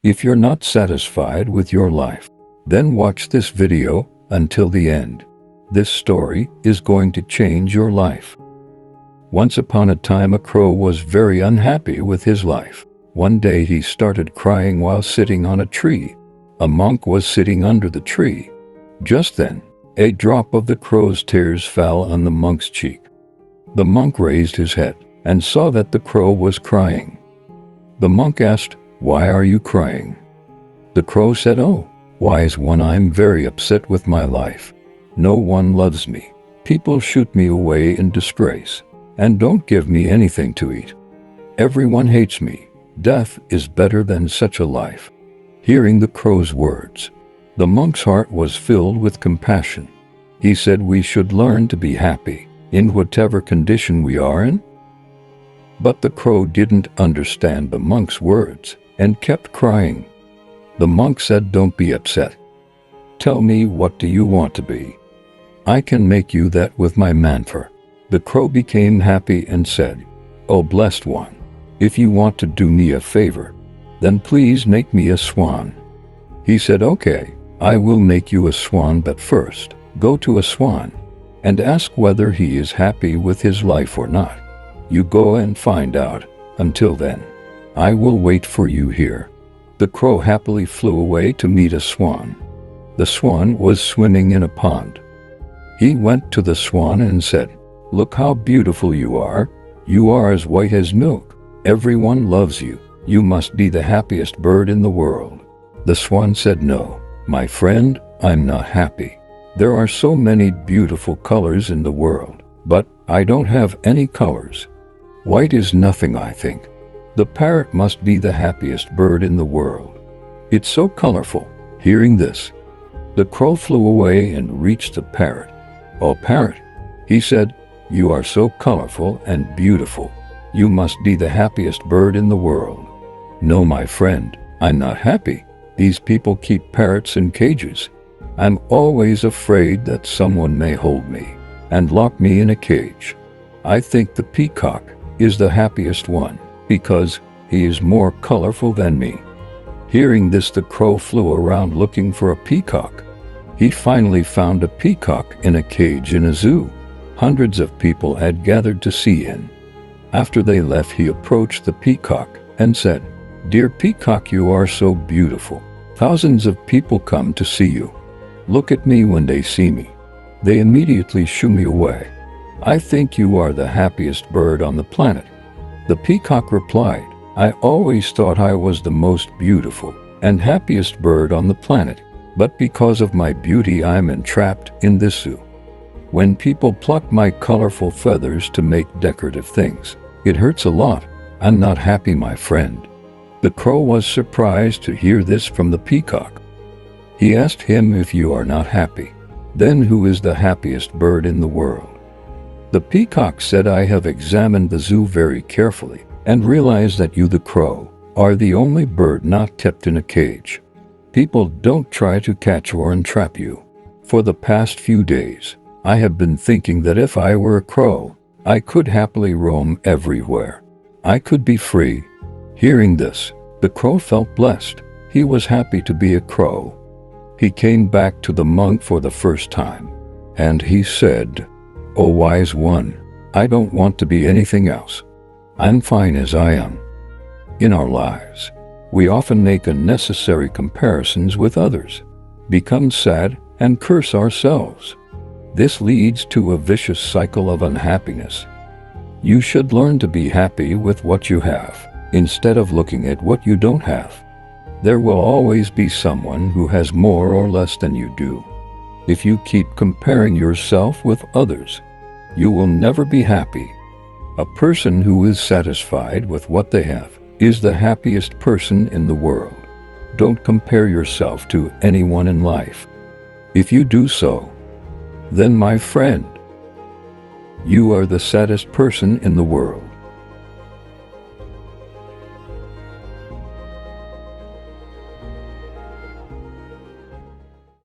If you're not satisfied with your life, then watch this video until the end. This story is going to change your life. Once upon a time, a crow was very unhappy with his life. One day he started crying while sitting on a tree. A monk was sitting under the tree. Just then, a drop of the crow's tears fell on the monk's cheek. The monk raised his head and saw that the crow was crying. The monk asked, "Why are you crying?" The crow said, "Oh, wise one, I'm very upset with my life. No one loves me. People shoot me away in disgrace and don't give me anything to eat. Everyone hates me. Death is better than such a life." Hearing the crow's words, the monk's heart was filled with compassion. He said, "We should learn to be happy in whatever condition we are in." But the crow didn't understand the monk's words and kept crying. The monk said, "Don't be upset. Tell me, what do you want to be? I can make you that with my mantra." The crow became happy and said, "Oh, blessed one, if you want to do me a favor, then please make me a swan." He said, "Okay, I will make you a swan, but first, go to a swan and ask whether he is happy with his life or not. You go and find out. Until then, I will wait for you here." The crow happily flew away to meet a swan. The swan was swimming in a pond. He went to the swan and said, "Look how beautiful you are. You are as white as milk. Everyone loves you. You must be the happiest bird in the world." The swan said, "No, my friend, I'm not happy. There are so many beautiful colors in the world, but I don't have any colors. White is nothing, I think. The parrot must be the happiest bird in the world. It's so colorful." Hearing this, the crow flew away and reached the parrot. "Oh, parrot," he said, "you are so colorful and beautiful. You must be the happiest bird in the world." "No, my friend, I'm not happy. These people keep parrots in cages. I'm always afraid that someone may hold me and lock me in a cage. I think the peacock is the happiest one because he is more colorful than me." Hearing this, the crow flew around looking for a peacock. He finally found a peacock in a cage in a zoo. Hundreds of people had gathered to see him. After they left, he approached the peacock and said, "Dear peacock, you are so beautiful. Thousands of people come to see you. Look at me when they see me. They immediately shoo me away. I think you are the happiest bird on the planet." The peacock replied, "I always thought I was the most beautiful and happiest bird on the planet, but because of my beauty I'm entrapped in this zoo. When people pluck my colorful feathers to make decorative things, it hurts a lot. I'm not happy, my friend." The crow was surprised to hear this from the peacock. He asked him, "If you are not happy, then who is the happiest bird in the world?" The peacock said, "I have examined the zoo very carefully and realized that you, the crow, are the only bird not kept in a cage. People don't try to catch or entrap you. For the past few days, I have been thinking that if I were a crow, I could happily roam everywhere. I could be free." Hearing this, the crow felt blessed. He was happy to be a crow. He came back to the monk for the first time, and he said, "Oh, wise one, I don't want to be anything else. I'm fine as I am." In our lives, we often make unnecessary comparisons with others, become sad, and curse ourselves. This leads to a vicious cycle of unhappiness. You should learn to be happy with what you have, instead of looking at what you don't have. There will always be someone who has more or less than you do. If you keep comparing yourself with others, you will never be happy. A person who is satisfied with what they have is the happiest person in the world. Don't compare yourself to anyone in life. If you do so, then, my friend, you are the saddest person in the world.